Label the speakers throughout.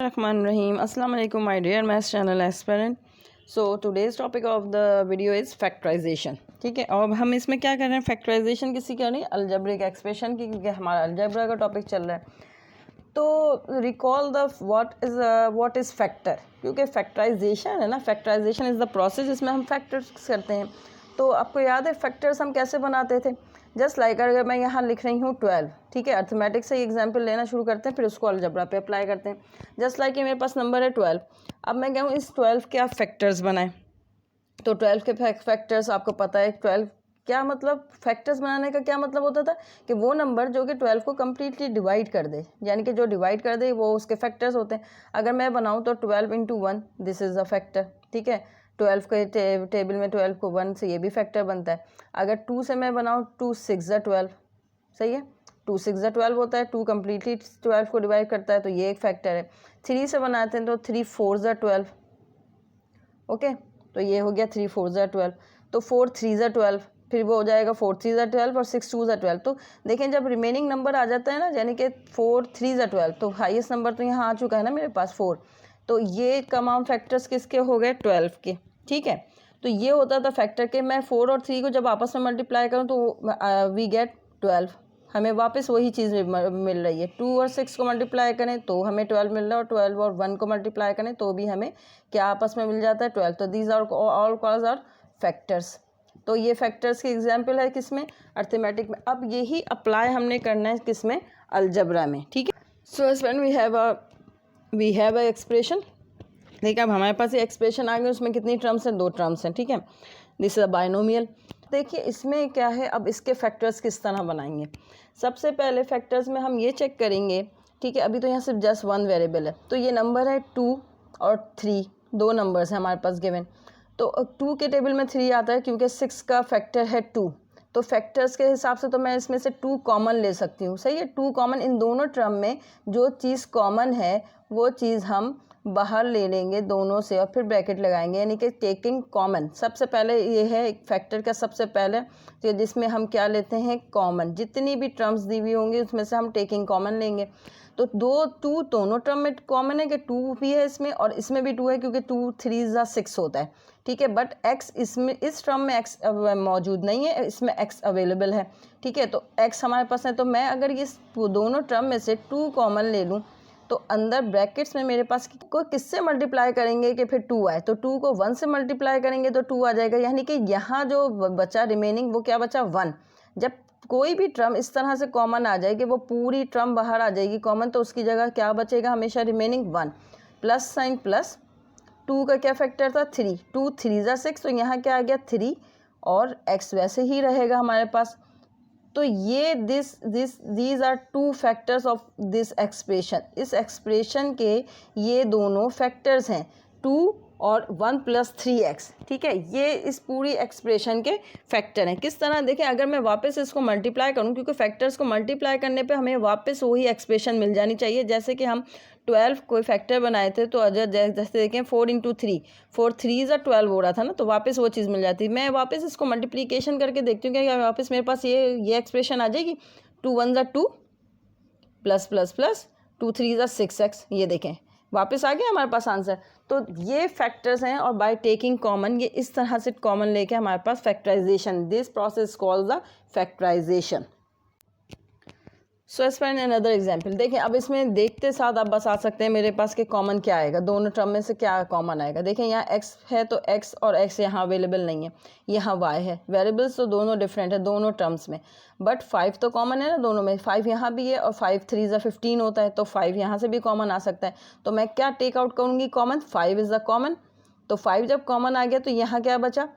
Speaker 1: Bismillahirrahmanirrahim. Assalamu alaikum my dear maths channel aspirant. So today's topic of the video is factorization. ठीक है, और हम इसमें क्या कर रहे हैं, फैक्टराइजेशन किसी का नहीं, अलजेब्रिक एक्सप्रेशन की, क्योंकि हमारा अलजेब्रा का टॉपिक चल रहा है. तो recall the what is factor, क्योंकि फैक्टराइजेशन है ना, फैक्टराइजेशन इज़ द प्रोसेस जिसमें हम फैक्टर्स करते हैं. तो आपको याद है फैक्टर्स हम कैसे बनाते थे. जस्ट लाइक अगर मैं यहाँ लिख रही हूँ 12, ठीक है, अर्थमेटिक से एग्जाम्पल लेना शुरू करते हैं, फिर उसको अलजबरा पे अप्लाई करते हैं. जस्ट लाइक मेरे पास नंबर है 12. अब मैं कहूँ इस 12 के आप फैक्टर्स बनाएं, तो 12 के फैक्टर्स आपको पता है. 12 क्या मतलब, फैक्टर्स बनाने का क्या मतलब होता था कि वो नंबर जो कि 12 को कम्प्लीटली डिवाइड कर दे, यानी कि जो डिवाइड कर दे वो उसके फैक्टर्स होते हैं. अगर मैं बनाऊँ तो 12 × 1 दिस इज़ अ फैक्टर, ठीक है. 12 के टेबल में 12 को 1 से ये भी फैक्टर बनता है. अगर 2 से मैं बनाऊँ 2 × 6 = 12, सही है. 2 × 6 = 12 होता है. 2 कम्प्लीटली 12 को डिवाइड करता है, तो ये एक फैक्टर है. 3 से बनाते हैं तो 3 × 4 = 12, ओके. तो ये हो गया 3 × 4 = 12. तो 4 × 3 = 12, फिर वो हो जाएगा 4 × 3 = 12 और 6 × 2 = 12. तो देखें जब रिमेनिंग नंबर आ जाता है ना, यानी कि 4 × 3 = 12, तो हाईएस्ट नंबर तो यहाँ आ चुका है ना मेरे पास 4. तो ये तमाम फैक्टर्स किसके हो गए, 12 के, ठीक है. तो ये होता था फैक्टर के. मैं 4 और 3 को जब आपस में मल्टीप्लाई करूँ तो वी गेट 12, हमें वापस वही चीज़ मिल रही है. 2 और 6 को मल्टीप्लाई करें तो हमें 12 मिल रहा है, और 12 और 1 को मल्टीप्लाई करें तो भी हमें क्या आपस में मिल जाता है, 12. तो these are all called are factors. तो ये फैक्टर्स की एग्जाम्पल है किसमें, अर्थमेटिक में. अब यही अप्लाई हमने करना है किसमें, अलजबरा में, ठीक है. So when we have a expression. देखिए अब हमारे पास ये एक्सप्रेशन आ गई, उसमें कितनी टर्म्स हैं, 2 टर्म्स हैं, ठीक है. This is a binomial. देखिए इसमें क्या है, अब इसके फैक्टर्स किस तरह बनाएंगे. सबसे पहले फैक्टर्स में हम ये चेक करेंगे, ठीक है. अभी तो यहाँ सिर्फ जस्ट 1 वेरिएबल है, तो ये नंबर है 2 और 3, 2 नंबर्स हैं हमारे पास गिवन. तो 2 के टेबल में 3 आता है क्योंकि 6 का फैक्टर है 2. तो फैक्टर्स के हिसाब से तो मैं इसमें से 2 कॉमन ले सकती हूँ, सही है. 2 कॉमन, इन दोनों टर्म में जो चीज़ कॉमन है वो चीज़ हम बाहर ले लेंगे दोनों से, और फिर ब्रैकेट लगाएंगे, यानी कि टेकिंग कॉमन. सबसे पहले ये है एक फैक्टर का सबसे पहले, तो जिसमें हम क्या लेते हैं, कॉमन. जितनी भी टर्म्स दी हुई होंगी उसमें से हम टेकिंग कॉमन लेंगे. तो 2 दोनों टर्म में कॉमन है कि 2 भी है इसमें और इसमें भी 2 है, क्योंकि 2 × 3 = 6 होता है, ठीक है. बट x इसमें, इस टर्म में x मौजूद नहीं है, इसमें x अवेलेबल है, ठीक है. तो x हमारे पास है. तो मैं अगर ये दोनों टर्म में से 2 कॉमन ले लूँ तो अंदर ब्रैकेट्स में मेरे पास को किससे मल्टीप्लाई करेंगे कि फिर 2 आए, तो 2 को 1 से मल्टीप्लाई करेंगे तो 2 आ जाएगा, यानी कि यहाँ जो बचा रिमेनिंग वो क्या बचा, 1. जब कोई भी टर्म इस तरह से कॉमन आ जाए कि वो पूरी टर्म बाहर आ जाएगी कॉमन, तो उसकी जगह क्या बचेगा, हमेशा रिमेनिंग 1. प्लस साइन प्लस 2 का क्या फैक्टर था, 3. 2 × 3 = 6, तो यहाँ क्या आ गया 3, और x वैसे ही रहेगा हमारे पास. तो ये these are 2 factors of this expression. इस एक्सप्रेशन के ये दोनों फैक्टर्स हैं, 2 और 1 + 3x, ठीक है. ये इस पूरी एक्सप्रेशन के फैक्टर हैं. किस तरह देखें, अगर मैं वापस इसको मल्टीप्लाई करूं, क्योंकि फैक्टर्स को मल्टीप्लाई करने पे हमें वापस वही एक्सप्रेशन मिल जानी चाहिए. जैसे कि हम 12 कोई फैक्टर बनाए थे, तो जैसे देखें 4 × 3, 4 × 3 = 12 हो रहा था ना, तो वापस वो चीज़ मिल जाती है. मैं वापस इसको मल्टीप्लिकेशन करके देखती हूँ क्या वापस मेरे पास ये एक्सप्रेशन आ जाएगी. 2 × 1 = 2 प्लस प्लस प्लस 2 × 3 = 6x. ये देखें वापस आ गया हमारे पास आंसर. तो ये फैक्टर्स हैं, और बाय टेकिंग कॉमन, ये इस तरह से कॉमन लेके हमारे पास factorisation, this process called the factorisation. So as for another example. देखिए अब इसमें देखते साथ आप बता सकते हैं मेरे पास के कॉमन क्या आएगा, दोनों टर्म में से क्या कॉमन आएगा. देखें यहाँ x है तो x और x यहाँ अवेलेबल नहीं है, यहाँ y है. वेरिएबल्स तो दोनों डिफरेंट है दोनों टर्म्स में, बट 5 तो कॉमन है ना दोनों में. 5 यहाँ भी है, और 5 × 3 = 15 होता है, तो 5 यहाँ से भी कॉमन आ सकता है. तो मैं क्या टेक आउट करूँगी, कॉमन. 5 is the common. तो 5 जब कॉमन आ गया तो यहाँ क्या बचा,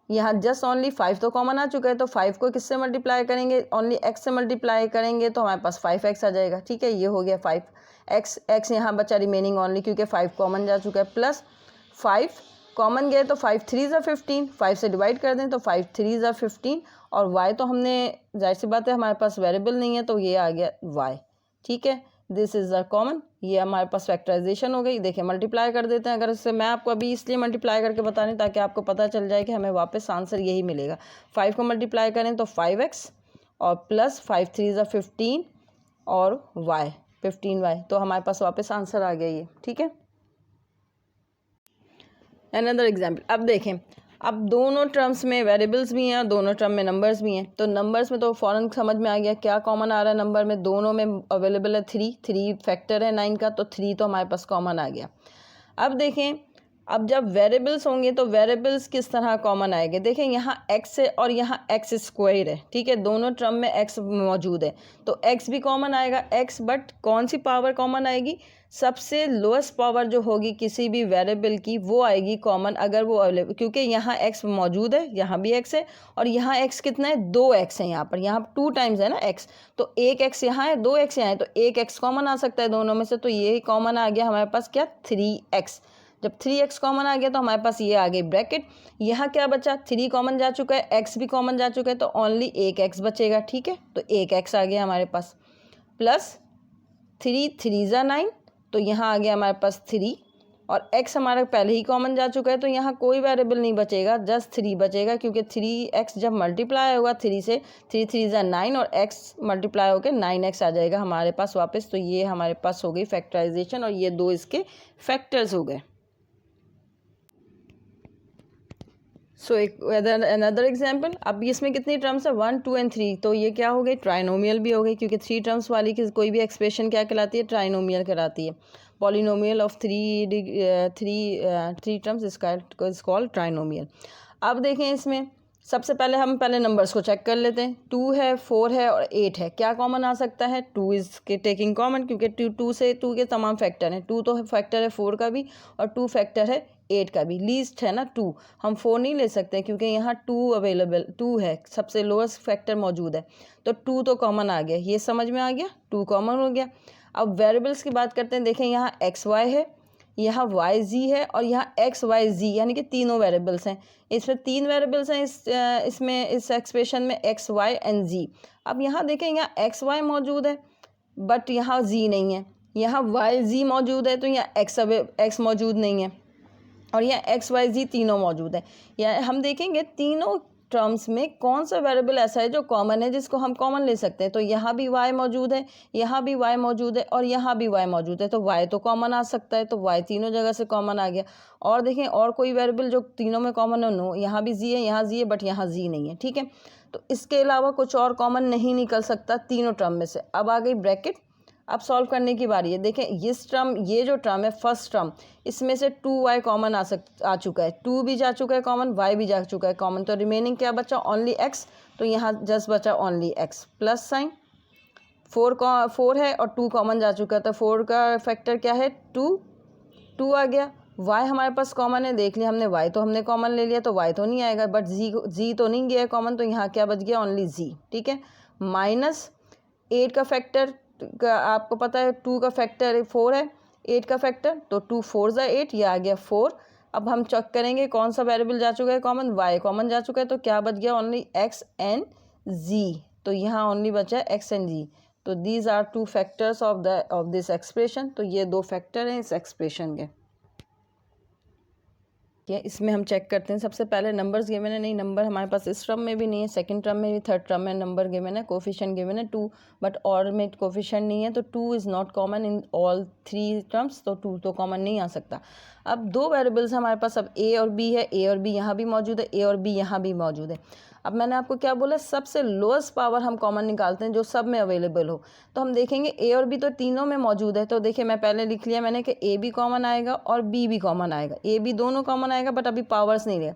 Speaker 1: यहाँ जस्ट ओनली 5 तो कॉमन आ चुका है, तो 5 को किससे मल्टीप्लाई करेंगे, ओनली x से मल्टीप्लाई करेंगे, तो हमारे पास 5x आ जाएगा, ठीक है. ये हो गया 5x यहाँ बचा रिमेनिंग ओनली, क्योंकि 5 कॉमन जा चुका है. प्लस 5 कॉमन गए तो 5 × 3 = 15, 5 से डिवाइड कर दें तो 5 × 3 = 15, और y तो हमने, जाहिर सी बात है हमारे पास वेरिएबल नहीं है, तो ये आ गया y, ठीक है. This is the common. ये हमारे पास फैक्टराइजेशन हो गई. देखिए मल्टीप्लाई कर देते हैं. अगर इससे मैं आपको अभी इसलिए मल्टीप्लाई करके बता रही हूँ ताकि आपको पता चल जाए कि हमें वापस आंसर यही मिलेगा. 5 को मल्टीप्लाई करें तो 5x, और प्लस 5 × 3 = 15 और y, 15y, तो हमारे पास वापस आंसर आ गया ये, ठीक है। अनदर एग्जाम्पल, अब देखें, अब दोनों टर्म्स में वेरिएबल्स भी हैं और दोनों टर्म में नंबर्स भी हैं। तो नंबर्स में तो फ़ौरन समझ में आ गया क्या कॉमन आ रहा है नंबर में, दोनों में अवेलेबल है 3 फैक्टर है 9 का, तो 3 तो हमारे पास कॉमन आ गया। अब देखें, अब जब वेरिएबल्स होंगे तो वेरिएबल्स किस तरह कॉमन आएंगे। देखें यहाँ x है और यहाँ x स्क्वायर है, ठीक है, दोनों टर्म में x मौजूद है, तो x भी कॉमन आएगा x, बट कौन सी पावर कॉमन आएगी, सबसे लोएस्ट पावर जो होगी किसी भी वेरिएबल की वो आएगी कॉमन, अगर वो अवेलेबल, क्योंकि यहाँ x मौजूद है, यहाँ भी x है, और यहाँ x कितना है, 2x है, यहाँ पर यहाँ 2 टाइम्स है ना x, तो एक x यहाँ है, 2x यहाँ है, तो एक x कॉमन आ सकता है दोनों में से, तो ये कॉमन आ गया हमारे पास क्या, 3x। जब 3x कॉमन आ गया तो हमारे पास ये आ गई ब्रैकेट, यहाँ क्या बचा, 3 कॉमन जा चुका है, x भी कॉमन जा चुका है, तो ओनली एक x बचेगा, ठीक है, तो एक x आ गया हमारे पास, प्लस 3 3 ज़ा 9, तो यहाँ आ गया हमारे पास 3, और x हमारा पहले ही कॉमन जा चुका है, तो यहाँ कोई वेरिएबल नहीं बचेगा, जस्ट 3 बचेगा, क्योंकि 3x जब मल्टीप्लाई होगा 3 से, 3 3 ज़ा 9 और x मल्टीप्लाई होकर 9x आ जाएगा हमारे पास वापस। तो ये हमारे पास हो गई फैक्टराइजेशन, और ये दो इसके फैक्टर्स हो गए। सो एक अनदर एग्जाम्पल, अब इसमें कितनी टर्म्स है, 1 2 एंड 3, तो ये क्या हो गई, ट्राइनोमियल भी हो गई, क्योंकि 3 टर्म्स वाली की कोई भी एक्सप्रेशन क्या कहलाती है, ट्राइनोमियल कहलाती है। Polynomial of three terms is called trinomial. अब देखें, इसमें सबसे पहले हम नंबर्स को चेक कर लेते हैं। 2 है, 4 है और 8 है, क्या कॉमन आ सकता है, 2 इज के टेकिंग कॉमन, क्योंकि 2 से 2 के तमाम फैक्टर हैं, 2 तो फैक्टर है 4 का भी और 2 फैक्टर है 8 का भी, लीस्ट है ना 2, हम 4 नहीं ले सकते क्योंकि यहाँ 2 अवेलेबल, 2 है, सबसे लोएस्ट फैक्टर मौजूद है, तो 2 तो कॉमन आ गया, ये समझ में आ गया, 2 कॉमन हो गया। अब वेरिएबल्स की बात करते हैं, देखें यहाँ एक्स वाई है, यहाँ वाई जी है और यहाँ एक्स वाई जी, यानी कि तीनों वेरिएबल्स हैं, इसमें 3 वेरिएबल्स हैं इसमें इस एक्सप्रेशन में एक्स वाई एंड जी। अब यहाँ देखें, यहाँ एक्स वाई मौजूद है बट यहाँ जी नहीं है, यहाँ वाई जी मौजूद है तो यहाँ एक्स मौजूद नहीं है, और यहाँ एक्स वाई जी तीनों मौजूद है। या हम देखेंगे तीनों टर्म्स में कौन सा वेरिएबल ऐसा है जो कॉमन है, जिसको हम कॉमन ले सकते हैं। तो यहाँ भी y मौजूद है, यहाँ भी y मौजूद है और यहाँ भी y मौजूद है, तो y तो कॉमन आ सकता है, तो y तीनों जगह से कॉमन आ गया। और देखें, और कोई वेरिएबल जो तीनों में कॉमन है, नो, यहाँ भी z है, यहाँ z है, बट यहाँ z नहीं है, ठीक है। तो इसके अलावा कुछ और कॉमन नहीं निकल सकता तीनों टर्म में से। अब आ गई ब्रैकेट, अब सॉल्व करने की बारी है। देखें, ये जो टर्म है फर्स्ट टर्म, इसमें से 2y कॉमन आ चुका है, 2 भी जा चुका है कॉमन, y भी जा चुका है कॉमन, तो रिमेनिंग क्या बचा, ओनली x, तो यहाँ जस्ट बचा ओनली x, प्लस साइन 4 है और 2 कॉमन जा चुका है, तो 4 का फैक्टर क्या है, 2 आ गया। y हमारे पास कॉमन है, देख लिया हमने, y तो हमने कॉमन ले लिया, तो y तो नहीं आएगा, बट z तो नहीं गया है कॉमन, तो यहाँ क्या बच गया, ओनली z, ठीक है। माइनस 8 का फैक्टर का आपको पता है, 2 का फैक्टर 4 है, 8 का फैक्टर, तो 2 4 ज़ा 8, ये आ गया 4। अब हम चेक करेंगे कौन सा वेरिएबल जा चुका है कॉमन, y कॉमन जा चुका है, तो क्या बच गया, ओनली x एंड z, तो यहाँ ओनली बचा है x एंड z। तो these are 2 factors of this expression, तो ये 2 फैक्टर हैं इस एक्सप्रेशन के। इसमें हम चेक करते हैं, सबसे पहले नंबर्स गिवन है, नहीं नंबर हमारे पास इस टर्म में भी नहीं है, सेकंड टर्म में भी, थर्ड टर्म में नंबर गिवन है, कोफिशिएंट गिवन है 2, बट और में कोफिशिएंट नहीं है, तो 2 is not common in all 3 terms, तो 2 तो कॉमन नहीं आ सकता। अब 2 वेरिएबल्स हमारे पास, अब a और b है, a और b यहाँ भी मौजूद है, a और b यहाँ भी मौजूद है। अब मैंने आपको क्या बोला, सबसे लोएस्ट पावर हम कॉमन निकालते हैं जो सब में अवेलेबल हो, तो हम देखेंगे a और b तो तीनों में मौजूद है, तो देखिए मैं पहले लिख लिया मैंने कि a भी कॉमन आएगा और b भी कॉमन आएगा, a b दोनों कॉमन आएगा, बट अभी पावर्स नहीं रहे।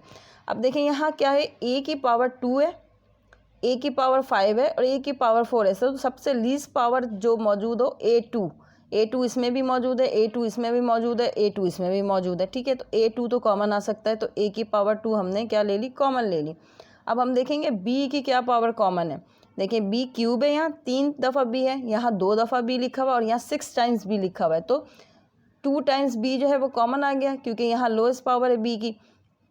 Speaker 1: अब देखें यहाँ क्या है, a की पावर 2 है, a की पावर 5 है और a की पावर 4 है, तो सबसे लीस्ट पावर जो मौजूद हो a2 इसमें भी मौजूद है, a2 इसमें भी मौजूद है, a2 इसमें भी मौजूद है, ठीक है। तो a2 तो कॉमन आ सकता है, तो a की पावर 2 हमने क्या ले ली, कॉमन ले ली। अब हम देखेंगे b की क्या पावर कॉमन है, देखिए b क्यूब है, यहाँ 3 दफ़ा b है, यहाँ 2 दफ़ा b लिखा हुआ और यहाँ 6 टाइम्स b लिखा हुआ है, तो 2 टाइम्स b जो है वो कॉमन आ गया, क्योंकि यहाँ लोएस्ट पावर है b की,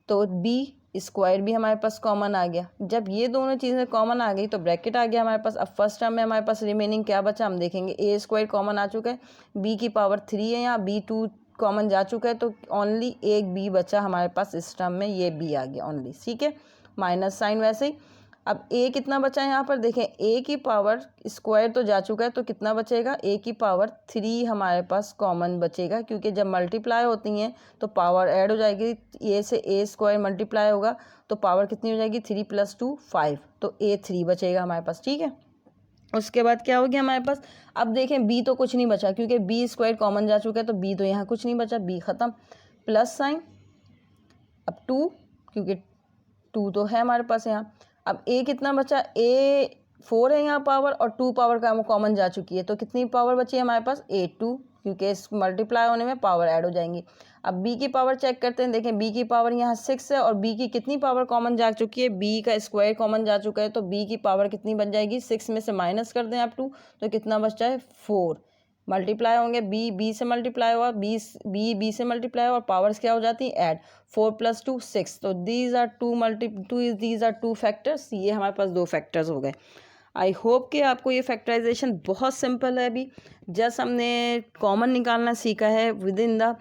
Speaker 1: तो b स्क्वायर भी हमारे पास कॉमन आ गया। जब ये दोनों चीज़ें कॉमन आ गई तो ब्रैकेट आ गया हमारे पास। अब फर्स्ट टर्म में हमारे पास रिमेनिंग क्या बचा, हम देखेंगे a स्क्वायर कॉमन आ चुका है, b की पावर 3 है, यहाँ b2 कॉमन जा चुका है, तो ओनली एक b बचा हमारे पास इस टर्म में, ये b आ गया ओनली, ठीक है, माइनस साइन वैसे ही। अब a कितना बचा है यहाँ पर देखें, a की पावर स्क्वायर तो जा चुका है, तो कितना बचेगा, a की पावर 3 हमारे पास कॉमन बचेगा, क्योंकि जब मल्टीप्लाई होती हैं तो पावर ऐड हो जाएगी, a से a स्क्वायर मल्टीप्लाई होगा तो पावर कितनी हो जाएगी, 3 + 2 5, तो a3 बचेगा हमारे पास। ठीक है, उसके बाद क्या हो गया हमारे पास, अब देखें b तो कुछ नहीं बचा, क्योंकि b स्क्वायर कॉमन जा चुका है, तो b तो यहाँ कुछ नहीं बचा, b ख़त्म, प्लस साइन, अब 2, क्योंकि 2 तो है हमारे पास यहाँ। अब a कितना बचा, a 4 है यहाँ पावर, और 2 पावर का कॉमन जा चुकी है, तो कितनी पावर बची है हमारे पास, a2, क्योंकि इस मल्टीप्लाई होने में पावर ऐड हो जाएंगी। अब b की पावर चेक करते हैं, देखें b की पावर यहाँ 6 है, और b की कितनी पावर कॉमन जा चुकी है, b का स्क्वायर कॉमन जा चुका है, तो b की पावर कितनी बन जाएगी, 6 में से माइनस कर दें आप 2, तो कितना बचता है 4, मल्टीप्लाई होंगे, b से मल्टीप्लाई हुआ, b से मल्टीप्लाई हुआ, और पावर्स क्या हो जाती है ऐड, 4 + 2 6, तो दीज आर टू फैक्टर्स, ये हमारे पास 2 फैक्टर्स हो गए। आई होप कि आपको ये फैक्टराइजेशन बहुत सिंपल है। अभी जस्ट हमने कॉमन निकालना सीखा है विद इन द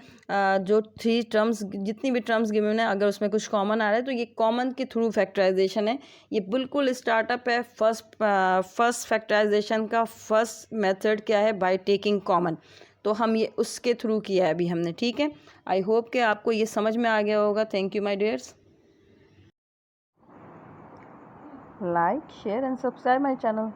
Speaker 1: जो 3 टर्म्स, जितनी भी टर्म्स गिवन है, अगर उसमें कुछ कॉमन आ रहा है तो ये कॉमन के थ्रू फैक्टराइजेशन है। ये बिल्कुल स्टार्टअप है। फर्स्ट फैक्टराइजेशन का फर्स्ट मेथड क्या है, बाय टेकिंग कॉमन, तो हम ये उसके थ्रू किया है अभी हमने। ठीक है, आई होप कि आपको ये समझ में आ गया होगा। Thank you my dears. Like, share and subscribe my channel.